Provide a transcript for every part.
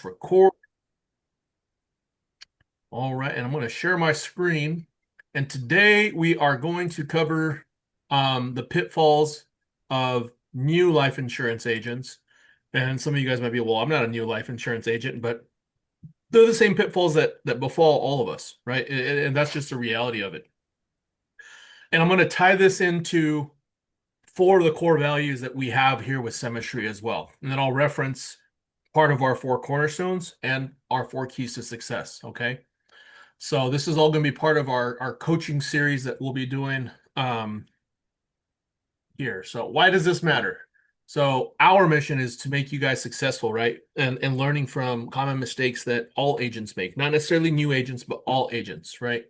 record. All right, and I'm going to share my screen. And today we are going to cover the pitfalls of new life insurance agents. And some of you guys might be, well, I'm not a new life insurance agent, but they're the same pitfalls that befall all of us, right? And that's just the reality of it. And I'm going to tie this into four of the core values that we have here with Semistry as well. And then I'll reference part of our four cornerstones and our four keys to success. Okay. So this is all going to be part of our coaching series that we'll be doing here. So why does this matter? So our mission is to make you guys successful, right? And learning from common mistakes that all agents make, not necessarily new agents, but all agents, right?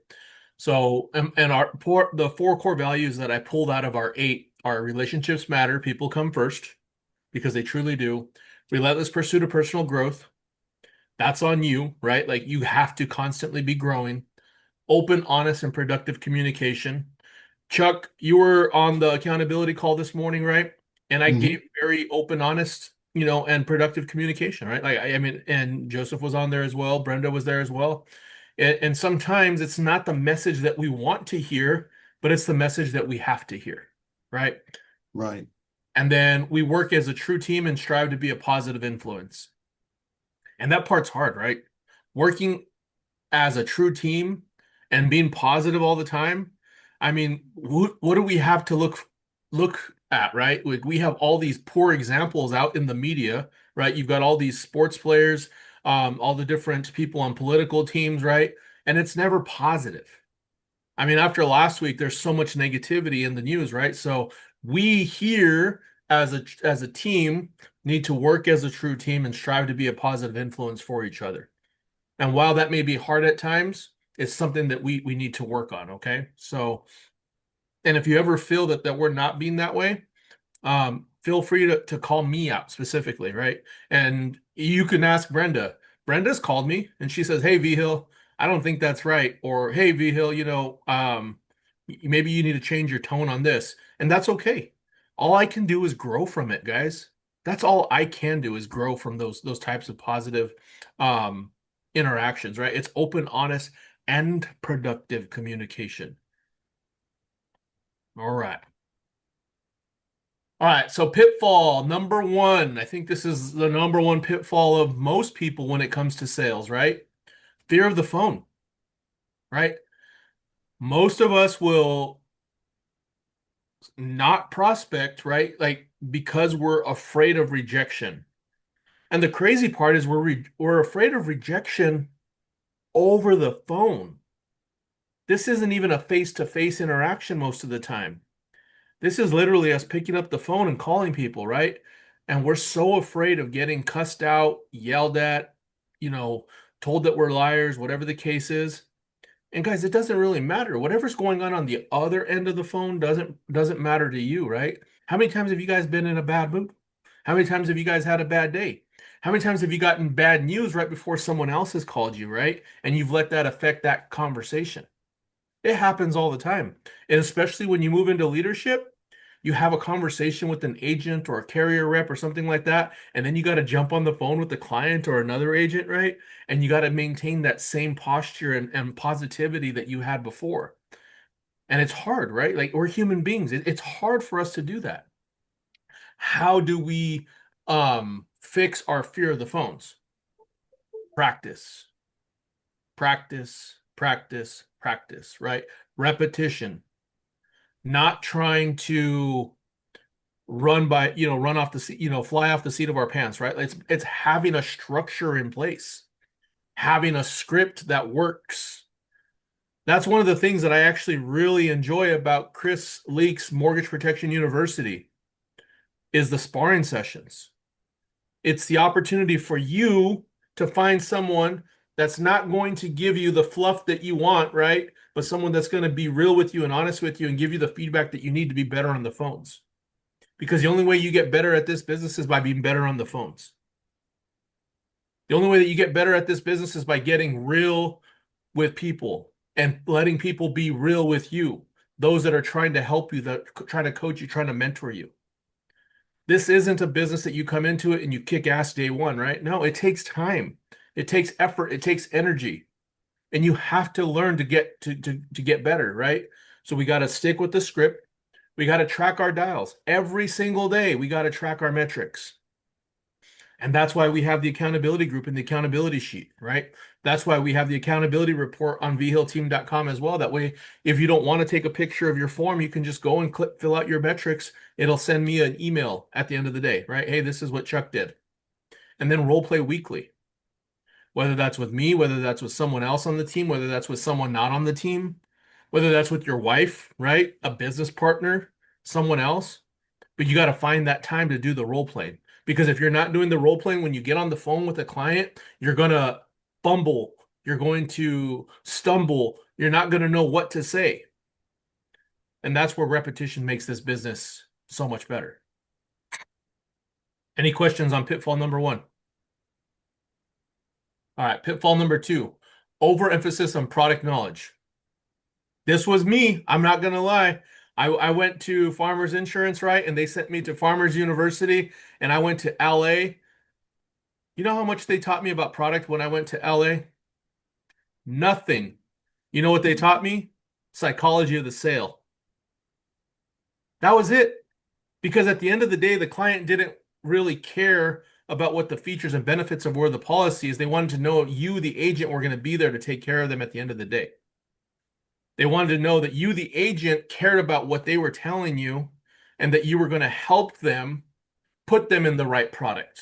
So and the four core values that I pulled out of our eight are relationships matter, people come first because they truly do. Relentless pursuit of personal growth. That's on you, right? Like you have to constantly be growing. Open, honest, and productive communication. Chuck, you were on the accountability call this morning, right? And I hmm gave very open, honest, and productive communication, right? Like I mean, and Joseph was on there as well. Brenda was there as well. And sometimes it's not the message that we want to hear, but it's the message that we have to hear, right? Right. And then we work as a true team and strive to be a positive influence. And that part's hard, right? Working as a true team and being positive all the time. I mean, what do we have to look at, right? Like we have all these poor examples out in the media, right? You've got all these sports players, all the different people on political teams, right? And it's never positive. I mean, after last week, there's so much negativity in the news, right? So we here as a team need to work as a true team and strive to be a positive influence for each other. And while that may be hard at times, it's something that we need to work on. Okay. So, and if you ever feel that we're not being that way, feel free to call me out specifically, right? And you can ask Brenda. Brenda's called me and she says, "Hey, V-Hill, I don't think that's right." Or, "Hey, V-Hill, maybe you need to change your tone on this." And that's okay. All I can do is grow from it, guys. That's all I can do is grow from those types of positive um interactions, right? It's open, honest, and productive communication. All right. All right, so pitfall number one. I think this is the number one pitfall of most people when it comes to sales, right? Fear of the phone, right? Most of us will not prospect, right? Like because we're afraid of rejection. And the crazy part is we're afraid of rejection over the phone. This isn't even a face-to-face interaction most of the time. This is literally us picking up the phone and calling people, right? And we're so afraid of getting cussed out, yelled at, you know, told that we're liars, whatever the case is. And guys, it doesn't really matter. Whatever's going on the other end of the phone doesn't matter to you, right? How many times have you guys been in a bad mood? How many times have you guys had a bad day? How many times have you gotten bad news right before someone else has called you, right? And you've let that affect that conversation. It happens all the time. And especially when you move into leadership, you have a conversation with an agent or a carrier rep or something like that, and then you got to jump on the phone with the client or another agent, right? And you got to maintain that same posture and positivity that you had before. And it's hard, right? Like we're human beings. It's hard for us to do that. How do we fix our fear of the phones? Practice, practice, practice, practice, right? Repetition, not trying to run off the seat, fly off the seat of our pants, right? It's having a structure in place, having a script that works. That's one of the things that I actually really enjoy about Chris Leake's Mortgage Protection University is the sparring sessions. It's the opportunity for you to find someone that's not going to give you the fluff that you want, right? But someone that's going to be real with you and honest with you and give you the feedback that you need to be better on the phones. Because the only way you get better at this business is by being better on the phones. The only way that you get better at this business is by getting real with people and letting people be real with you. Those that are trying to help you, that trying to coach you, trying to mentor you. This isn't a business that you come into it and you kick ass day one, right? No, it takes time. It takes effort. It takes energy. And you have to learn to get to get better, right? So we got to stick with the script. We got to track our dials every single day. We got to track our metrics. And that's why we have the accountability group and the accountability sheet, right? That's why we have the accountability report on vhillteam.com as well. That way, if you don't want to take a picture of your form, you can just go and click, fill out your metrics. It'll send me an email at the end of the day, right? Hey, this is what Chuck did. And then role play weekly, whether that's with me, whether that's with someone else on the team, whether that's with someone not on the team, whether that's with your wife, right? A business partner, someone else. But you got to find that time to do the role playing. Because if you're not doing the role playing when you get on the phone with a client, you're going to fumble. You're going to stumble. You're not going to know what to say. And that's where repetition makes this business so much better. Any questions on pitfall number one? All right, pitfall number two, overemphasis on product knowledge. This was me. I'm not going to lie. I went to Farmers Insurance, right? And they sent me to Farmers University, and I went to LA. You know how much they taught me about product when I went to LA? Nothing. You know what they taught me? Psychology of the sale. That was it. Because at the end of the day, the client didn't really care about what the features and benefits of were the policies. They wanted to know you, the agent, were going to be there to take care of them at the end of the day. They wanted to know that you, the agent, cared about what they were telling you and that you were going to help them put them in the right product.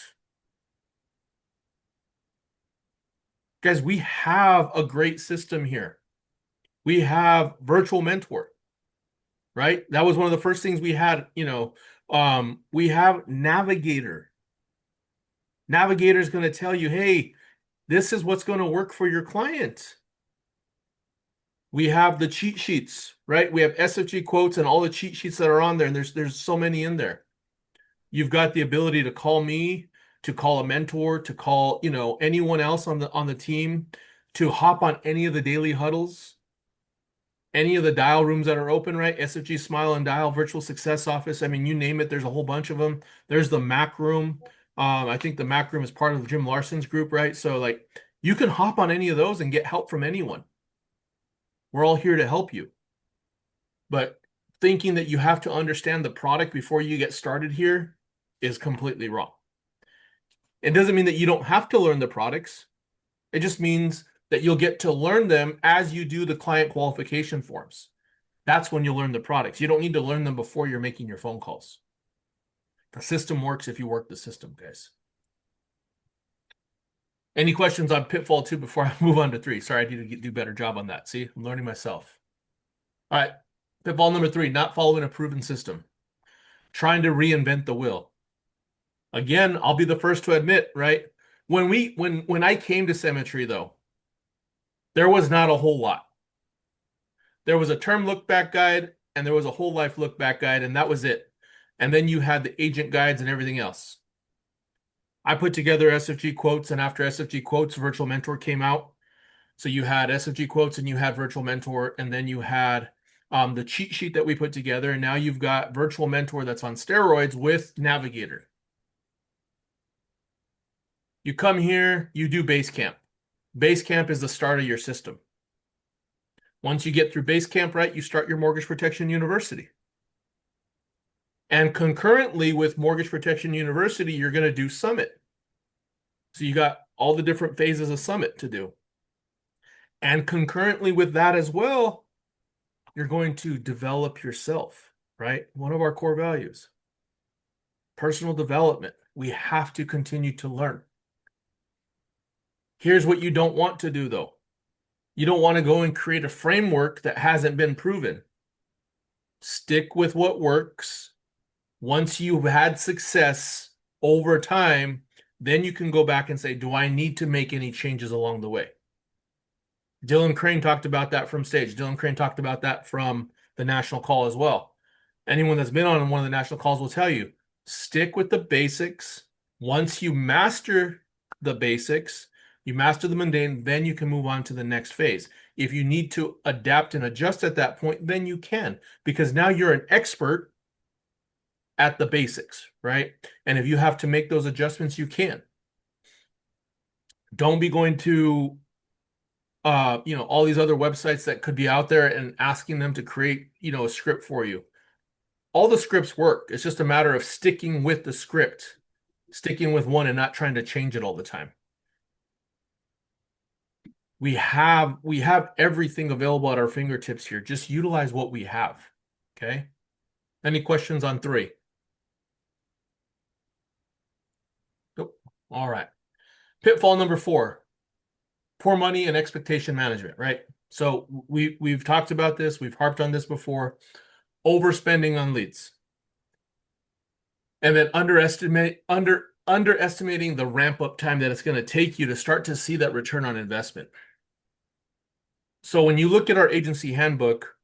Guys, we have a great system here. We have Virtual Mentor, right? That was one of the first things we had, we have Navigator. Navigator is going to tell you, hey, this is what's going to work for your client. We have the cheat sheets, right? We have SFG quotes and all the cheat sheets that are on there, and there's so many in there. You've got the ability to call me, to call a mentor, to call, anyone else on the team, to hop on any of the daily huddles, any of the dial rooms that are open, right? SFG Smile and Dial, Virtual Success Office. I mean, you name it, there's a whole bunch of them. There's the Mac Room. I think the Mac Room is part of Jim Larson's group, right? So like you can hop on any of those and get help from anyone. We're all here to help you. But thinking that you have to understand the product before you get started here is completely wrong. It doesn't mean that you don't have to learn the products. It just means that you'll get to learn them as you do the client qualification forms. That's when you'll learn the products. You don't need to learn them before you're making your phone calls. The system works if you work the system, guys. Any questions on pitfall 2 before I move on to 3? Sorry, I need to do a better job on that. See, I'm learning myself. All right, pitfall number 3, not following a proven system. Trying to reinvent the wheel. Again, I'll be the first to admit, right? When I came to Symmetry, though, there was not a whole lot. There was a term look back guide and there was a whole life look back guide, and that was it. And then you had the agent guides and everything else. I put together SFG quotes, and after SFG quotes, Virtual Mentor came out. So you had SFG quotes and you had Virtual Mentor, and then you had the cheat sheet that we put together. And now you've got Virtual Mentor that's on steroids with Navigator. You come here, you do Basecamp. Basecamp is the start of your system. Once you get through Basecamp, right, you start your Mortgage Protection University. And concurrently with Mortgage Protection University, you're going to do Summit. So you got all the different phases of Summit to do. And concurrently with that as well, you're going to develop yourself, right? One of our core values, personal development. We have to continue to learn. Here's what you don't want to do, though. You don't want to go and create a framework that hasn't been proven. Stick with what works. Once you've had success over time, then you can go back and say, do I need to make any changes along the way? Dylan Crane talked about that from stage. Dylan Crane talked about that from the national call as well. Anyone that's been on one of the national calls will tell you, stick with the basics. Once you master the basics, you master the mundane, then you can move on to the next phase. If you need to adapt and adjust at that point, then you can, because now you're an expert at the basics, right? And if you have to make those adjustments, you can. Don't be going to all these other websites that could be out there and asking them to create, a script for you. All the scripts work. It's just a matter of sticking with the script, sticking with one and not trying to change it all the time. We have everything available at our fingertips here. Just utilize what we have. Okay? Any questions on three? Nope. All right. Pitfall number four, poor money and expectation management, right? So we've talked about this, we've harped on this before. Overspending on leads. And then underestimating the ramp up time that it's going to take you to start to see that return on investment. So when you look at our agency handbook,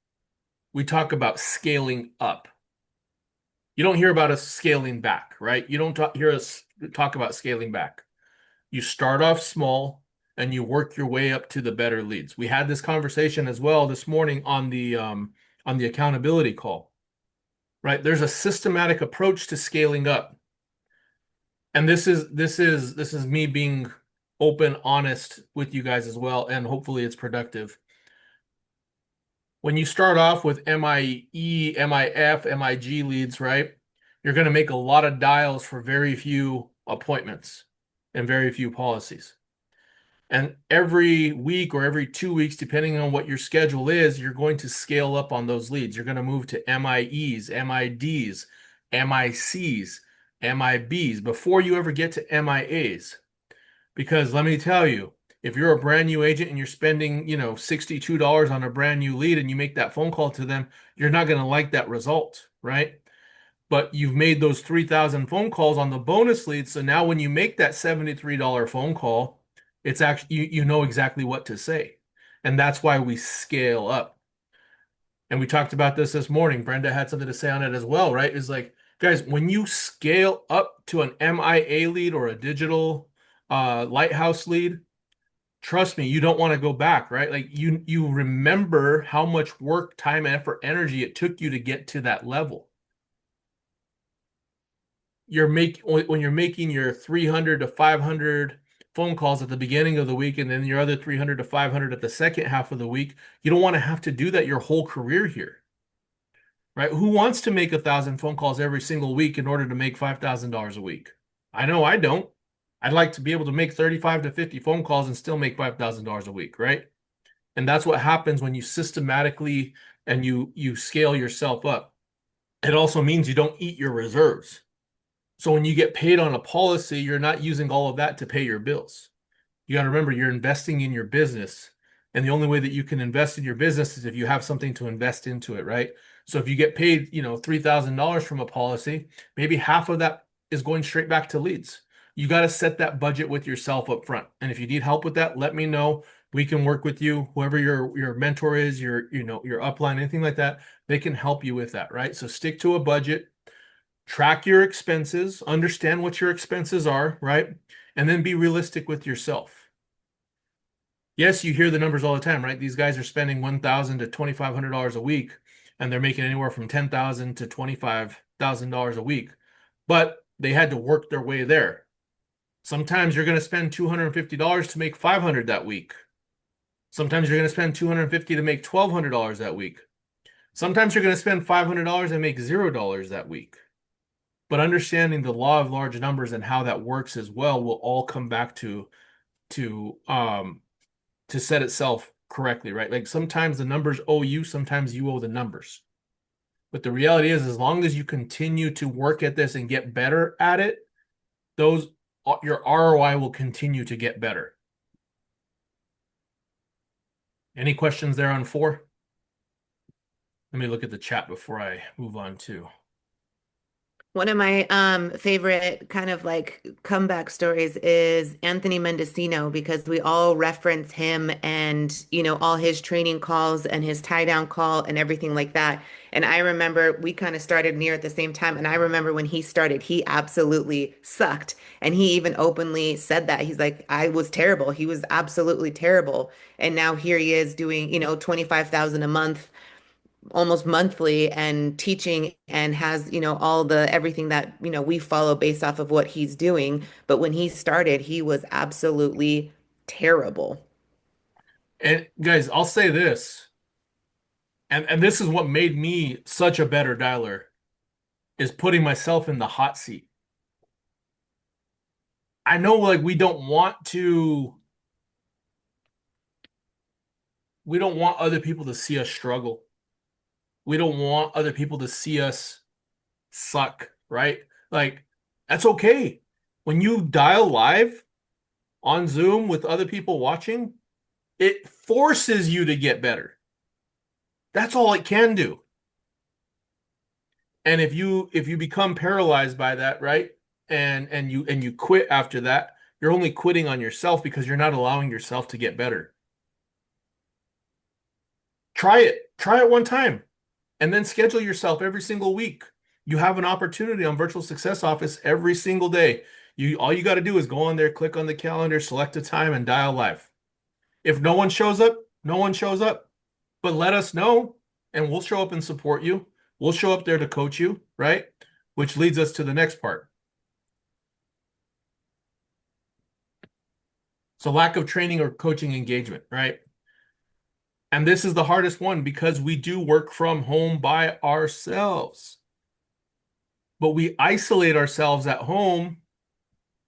we talk about scaling up. You don't hear about us scaling back, right? You don't hear us talk about scaling back. You start off small and you work your way up to the better leads. We had this conversation as well this morning on the accountability call, right? There's a systematic approach to scaling up. And this is me being open, honest with you guys as well, and hopefully it's productive. When you start off with MIE, MIF, MIG leads, right? You're going to make a lot of dials for very few appointments and very few policies. And every week or every 2 weeks, depending on what your schedule is, you're going to scale up on those leads. You're going to move to MIEs, MIDs, MICs, MIBs before you ever get to MIAs. Because let me tell you, if you're a brand new agent and you're spending, $62 on a brand new lead and you make that phone call to them, you're not going to like that result, right? But you've made those 3,000 phone calls on the bonus lead. So now when you make that $73 phone call, it's actually, you know exactly what to say. And that's why we scale up. And we talked about this morning. Brenda had something to say on it as well, right? It's like, guys, when you scale up to an MIA lead or a digital lighthouse lead, trust me, you don't want to go back, right? Like you remember how much work, time, effort, energy it took you to get to that level. When you're making your 300 to 500 phone calls at the beginning of the week and then your other 300 to 500 at the second half of the week, you don't want to have to do that your whole career here, right? Who wants to make 1,000 phone calls every single week in order to make $5,000 a week? I know I don't. I'd like to be able to make 35 to 50 phone calls and still make $5,000 a week, right? And that's what happens when you systematically and you scale yourself up. It also means you don't eat your reserves. So when you get paid on a policy, you're not using all of that to pay your bills. You got to remember you're investing in your business. And the only way that you can invest in your business is if you have something to invest into it, right? So if you get paid, $3,000 from a policy, maybe half of that is going straight back to leads. You got to set that budget with yourself up front. And if you need help with that, let me know. We can work with you. Whoever your mentor is, your upline, anything like that, they can help you with that, right? So stick to a budget, track your expenses, understand what your expenses are, right? And then be realistic with yourself. Yes, you hear the numbers all the time, right? These guys are spending $1,000 to $2,500 a week, and they're making anywhere from $10,000 to $25,000 a week. But they had to work their way there. Sometimes you're going to spend $250 to make $500 that week. Sometimes you're going to spend $250 to make $1,200 that week. Sometimes you're going to spend $500 and make $0 that week. But understanding the law of large numbers and how that works as well will all come back to set itself correctly, right? Like sometimes the numbers owe you, sometimes you owe the numbers. But the reality is, as long as you continue to work at this and get better at it, your ROI will continue to get better. Any questions there on 4? Let me look at the chat before I move on to. One of my favorite kind of like comeback stories is Anthony Mendocino because we all reference him and all his training calls and his tie down call and everything like that. And I remember we kind of started near at the same time. And I remember when he started, he absolutely sucked. And he even openly said that. He's like, I was terrible. He was absolutely terrible. And now here he is doing, 25,000 a month almost monthly and teaching and has, all the everything that, we follow based off of what he's doing. But when he started, he was absolutely terrible. And guys, I'll say this, and this is what made me such a better dialer, is putting myself in the hot seat. I know like we don't want other people to see us struggle. We don't want other people to see us suck, right? Like that's okay. When you dial live on Zoom with other people watching, it forces you to get better. That's all it can do. And if you become paralyzed by that, right? And you quit after that, you're only quitting on yourself because you're not allowing yourself to get better. Try it. Try it one time and then schedule yourself every single week. You have an opportunity on Virtual Success Office every single day. You all you got to do is go on there, click on the calendar, select a time and dial live. If no one shows up, no one shows up. But let us know and we'll show up and support you. We'll show up there to coach you, right? Which leads us to the next part. So lack of training or coaching engagement, right? And this is the hardest one because we do work from home by ourselves. But we isolate ourselves at home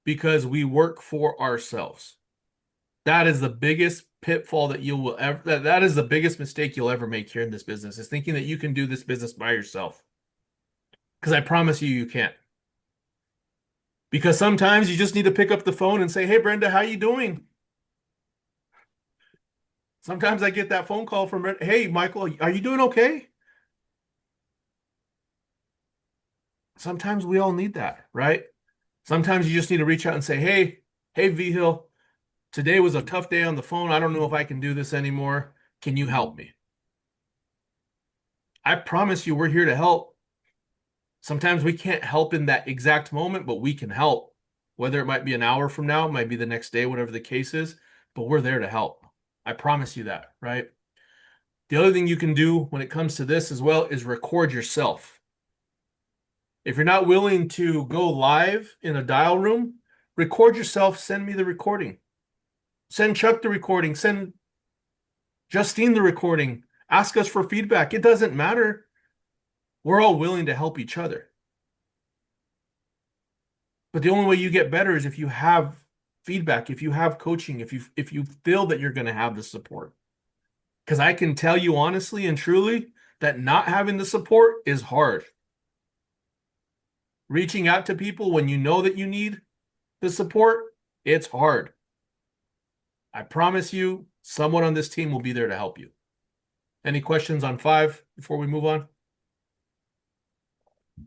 because we work for ourselves. That is the biggest pitfall that you will ever that is the biggest mistake you'll ever make here in this business is thinking that you can do this business by yourself. Because I promise you can't. Because sometimes you just need to pick up the phone and say, "Hey Brenda, how you doing?" Sometimes I get that phone call from, "Hey Michael, are you doing okay?" Sometimes we all need that, right? Sometimes you just need to reach out and say, "Hey Vigil, today was a tough day on the phone. I don't know if I can do this anymore. Can you help me?" I promise you we're here to help. Sometimes we can't help in that exact moment, but we can help. Whether it might be an hour from now, it might be the next day, whatever the case is, but we're there to help. I promise you that, right? The other thing you can do when it comes to this as well is record yourself. If you're not willing to go live in a dial room, record yourself, send me the recording. Send Chuck the recording, send Justine the recording. Ask us for feedback. It doesn't matter. We're all willing to help each other. But the only way you get better is if you have feedback, if you have coaching, if you feel that you're going to have the support. Because I can tell you honestly and truly that not having the support is hard. Reaching out to people when you know that you need the support, it's hard. I promise you, someone on this team will be there to help you. Any questions on 5 before we move on?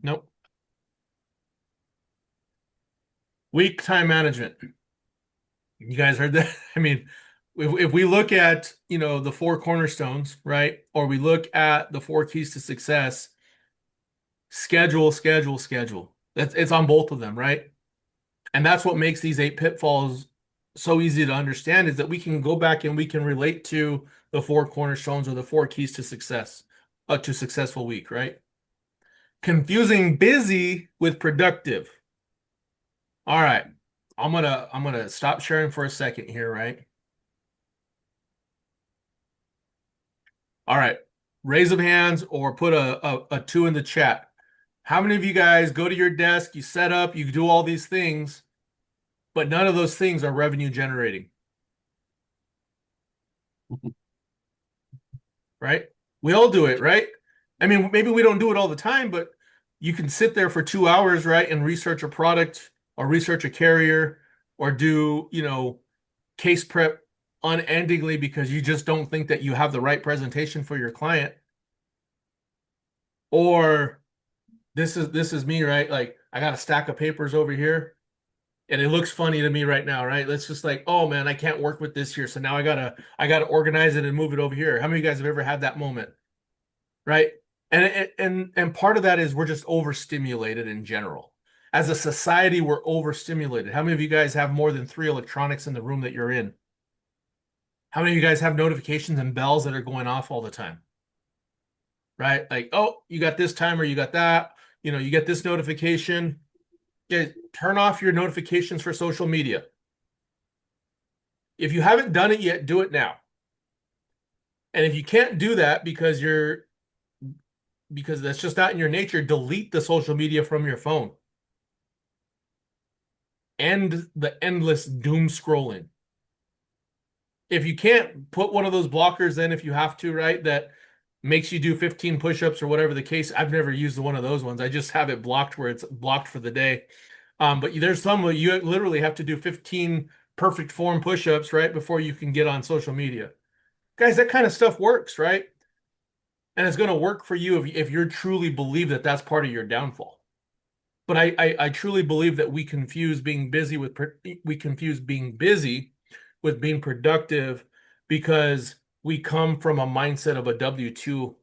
Nope. Weak time management. You guys heard that? I mean, if we look at, the 4 cornerstones, right? Or we look at the 4 keys to success, schedule, schedule, schedule. It's on both of them, right? And that's what makes these 8 pitfalls so easy to understand is that we can go back and we can relate to the 4 cornerstones or the 4 keys to success, to successful week, right? Confusing busy with productive. All right. I'm gonna stop sharing for a second here, right? All right. Raise of hands or put a 2 in the chat. How many of you guys go to your desk, you set up, you do all these things, but none of those things are revenue generating, right? We all do it, right? I mean, maybe we don't do it all the time, but you can sit there for 2 hours, right, and research a product or research a carrier or do, case prep unendingly because you just don't think that you have the right presentation for your client. Or this is me, right? Like I got a stack of papers over here and it looks funny to me right now, right? Let's just like, oh man, I can't work with this here. So now I gotta organize it and move it over here. How many of you guys have ever had that moment? Right? And part of that is we're just overstimulated in general. As a society, we're overstimulated. How many of you guys have more than 3 electronics in the room that you're in? How many of you guys have notifications and bells that are going off all the time? right? Like, oh, you got this timer, you got that, you get this notification. Yeah, turn off your notifications for social media. If you haven't done it yet, do it now. And if you can't do that because that's just not in your nature, delete the social media from your phone. End the endless doom scrolling. If you can't, put one of those blockers in if you have to, right? That makes you do 15 push-ups or whatever the case. I've never used one of those ones. I just have it blocked where it's blocked for the day. But there's some where you literally have to do 15 perfect form push-ups right before you can get on social media. Guys, that kind of stuff works, right? And it's going to work for you if you truly believe that that's part of your downfall. But I truly believe that we confuse being busy with being productive because we come from a mindset of a W-2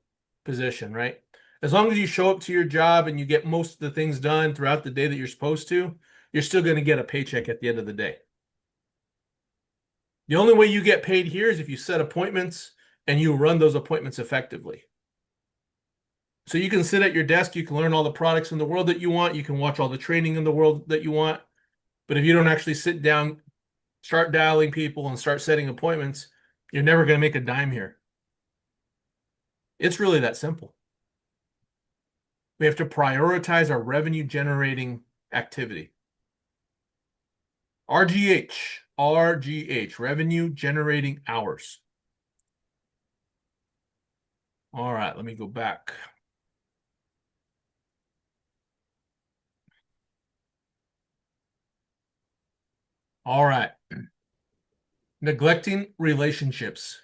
position, right? As long as you show up to your job and you get most of the things done throughout the day that you're supposed to, you're still going to get a paycheck at the end of the day. The only way you get paid here is if you set appointments and you run those appointments effectively. So you can sit at your desk, you can learn all the products in the world that you want, you can watch all the training in the world that you want. But if you don't actually sit down, start dialing people and start setting appointments, you're never going to make a dime here. It's really that simple. We have to prioritize our revenue generating activity. RGH, revenue generating hours. All right, let me go back. All right. Neglecting relationships,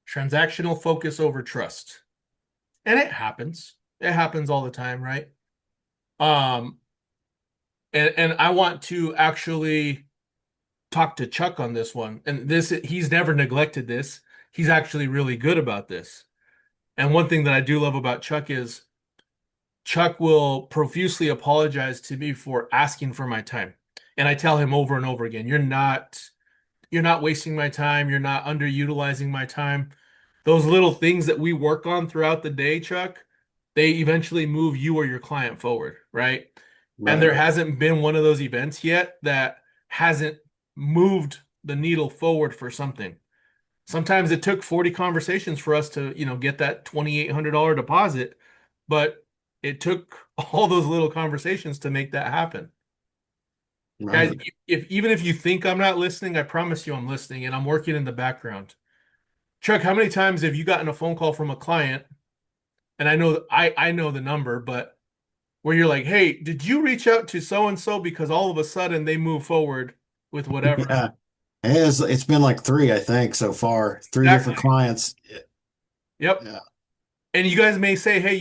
transactional focus over trust. And it happens. It happens all the time, right? Um, and I want to actually talk to Chuck on this one. And he's never neglected this. He's actually really good about this. And one thing that I do love about Chuck is Chuck will profusely apologize to me for asking for my time. And I tell him over and over again, you're not wasting my time. You're not underutilizing my time. Those little things that we work on throughout the day, Chuck, they eventually move you or your client forward, right? And Right. there hasn't been one of those events yet that hasn't moved the needle forward for something. Sometimes it took 40 conversations for us to, get that $2,800 deposit, but it took all those little conversations to make that happen. Guys, Right. if even if you think I'm not listening, I promise you I'm listening and I'm working in the background. Chuck, how many times have you gotten a phone call from a client? And I know the number, but where you're like, "Hey, did you reach out to so and so because all of a sudden they move forward with whatever?" Yeah. It's been like three, I think, so far. Three different Exactly. clients. Yep. Yeah. And you guys may say, "Hey,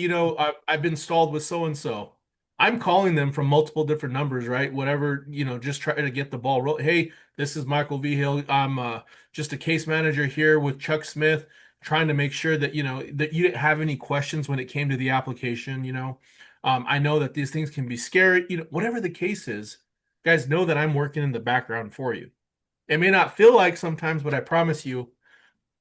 I've been stalled with so and so." I'm calling them from multiple different numbers, right? Whatever, just try to get the ball rolling. Hey, this is Michael Vigil. I'm just a case manager here with Chuck Smith, trying to make sure that that you didn't have any questions when it came to the application. I know that these things can be scary. Whatever the case is, guys, know that I'm working in the background for you. It may not feel like sometimes, but I promise you,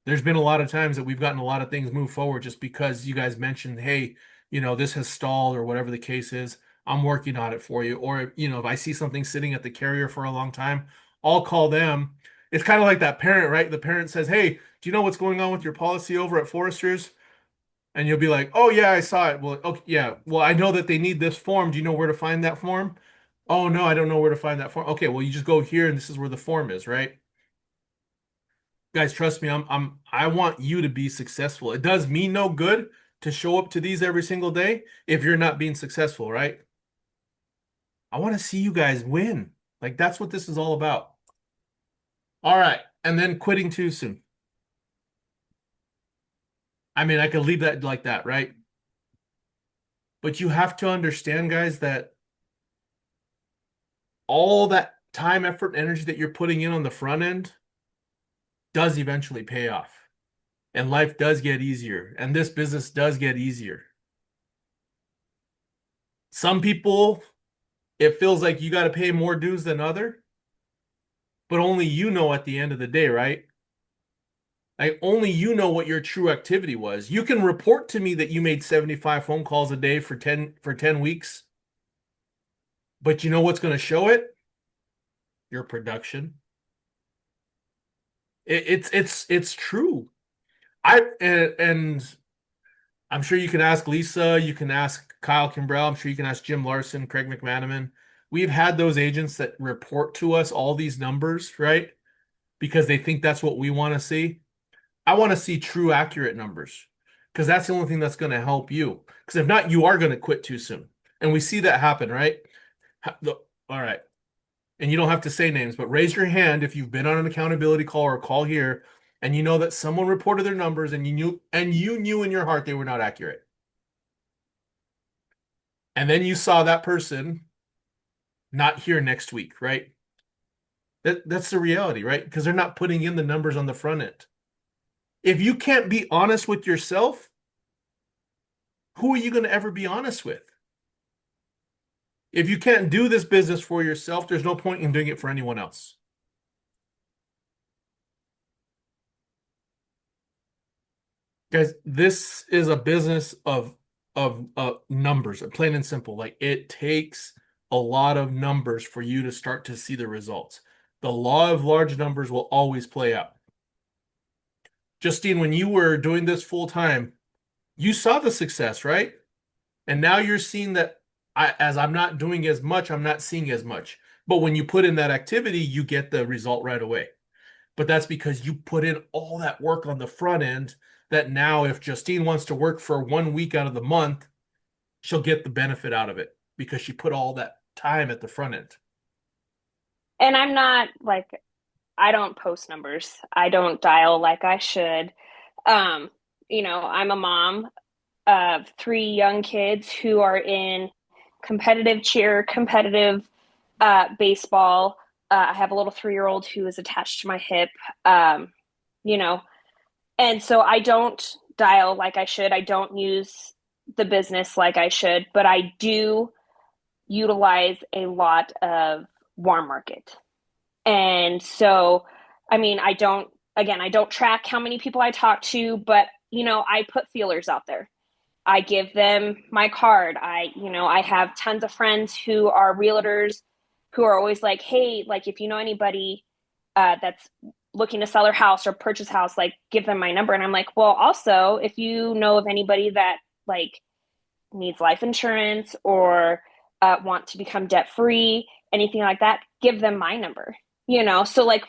there's been a lot of times that we've gotten a lot of things move forward just because you guys mentioned, hey, this has stalled or whatever the case is. I'm working on it for you. Or, if I see something sitting at the carrier for a long time, I'll call them. It's kind of like that parent, right? The parent says, hey, do you know what's going on with your policy over at Foresters? And you'll be like, oh, yeah, I saw it. Well, okay, yeah. Well, I know that they need this form. Do you know where to find that form? Oh, no, I don't know where to find that form. Okay, well, you just go here and this is where the form is, right? Guys, trust me, I want you to be successful. It does me no good to show up to these every single day if you're not being successful, right? I want to see you guys win. Like that's what this is all about. All right. And then quitting too soon. I mean, I could leave that like that, right? But you have to understand, guys, that all that time, effort, and energy that you're putting in on the front end does eventually pay off. And life does get easier. And this business does get easier. Some people it feels like you got to pay more dues than other, but only you know at the end of the day, right? Like only you know what your true activity was. You can report to me that you made 75 phone calls a day for 10 weeks, but you know what's going to show it? Your production. It's true. And I'm sure you can ask Lisa, you can ask Kyle Kimbrell, I'm sure you can ask Jim Larson, Craig McManaman. We've had those agents that report to us all these numbers, right? Because they think that's what we want to see. I want to see true, accurate numbers because that's the only thing that's going to help you. Because if not, you are going to quit too soon. And we see that happen, right? All right. And you don't have to say names, but raise your hand if you've been on an accountability call or a call here and you know that someone reported their numbers and you knew in your heart they were not accurate. And then you saw that person not here next week, right? That's the reality, right? Because they're not putting in the numbers on the front end. If you can't be honest with yourself, who are you going to ever be honest with? If you can't do this business for yourself, there's no point in doing it for anyone else. Guys, this is a business of numbers, plain and simple. Like it takes a lot of numbers for you to start to see the results. The law of large numbers will always play out. Justine, when you were doing this full time, you saw the success, right? And now you're seeing that as I'm not doing as much, I'm not seeing as much. But when you put in that activity, you get the result right away. But that's because you put in all that work on the front end that now if Justine wants to work for 1 week out of the month, she'll get the benefit out of it because she put all that time at the front end. And I'm not like, I don't post numbers. I don't dial like I should. Um, I'm a mom of three young kids who are in competitive cheer, competitive baseball. I have a little 3-year-old who is attached to my hip, um, you know, and so I don't dial like I should. I don't use the business like I should, but I do utilize a lot of warm market. And so, I mean, I don't track how many people I talk to, but, I put feelers out there. I give them my card. I have tons of friends who are realtors who are always like, hey, like if you know anybody that's looking to sell their house or purchase house, like give them my number. And I'm like, well, also, if you know of anybody that like needs life insurance or want to become debt free, anything like that, give them my number. So like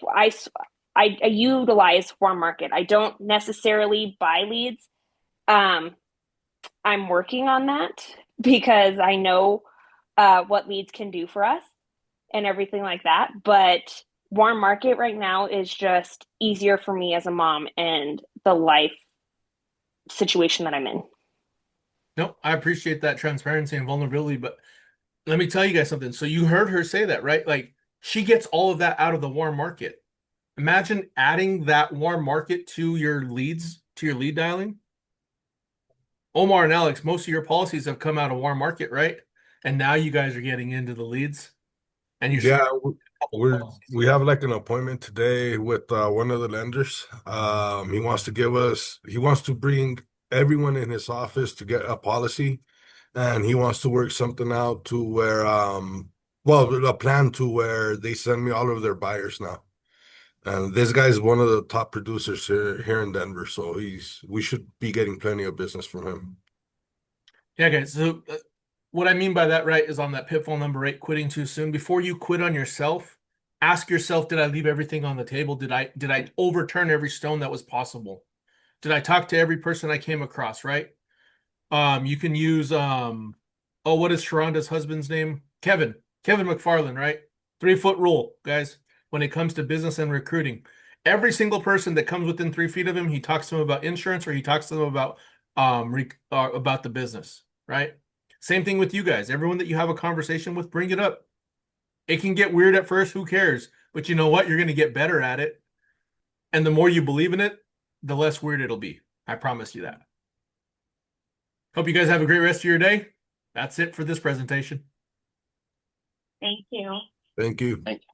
I utilize warm market. I don't necessarily buy leads. Um, I'm working on that because I know what leads can do for us and everything like that. But warm market right now is just easier for me as a mom and the life situation that I'm in. No, I appreciate that transparency and vulnerability, but let me tell you guys something. So you heard her say that, right? Like she gets all of that out of the warm market. Imagine adding that warm market to your leads, to your lead dialing. Omar and Alex, most of your policies have come out of warm market, right? And now you guys are getting into the leads and you're Yeah, a couple policies. we have like an appointment today with one of the lenders. He wants to bring everyone in his office to get a policy, and he wants to work something out to where well, a plan to where they send me all of their buyers now. And this guy's one of the top producers here in Denver, so we should be getting plenty of business from him. Yeah, guys. So what I mean by that, right, is on that pitfall number 8, quitting too soon. Before you quit on yourself, ask yourself, did I leave everything on the table? Did I overturn every stone that was possible? Did I talk to every person I came across, right? You can use oh, what is Sharonda's husband's name? Kevin. Kevin McFarland, right? 3-foot rule, guys, when it comes to business and recruiting. Every single person that comes within 3 feet of him, he talks to them about insurance or he talks to them about the business, right? Same thing with you guys. Everyone that you have a conversation with, bring it up. It can get weird at first, who cares? But you know what? You're going to get better at it. And the more you believe in it, the less weird it'll be. I promise you that. Hope you guys have a great rest of your day. That's it for this presentation. Thank you. Thank you. Thank you.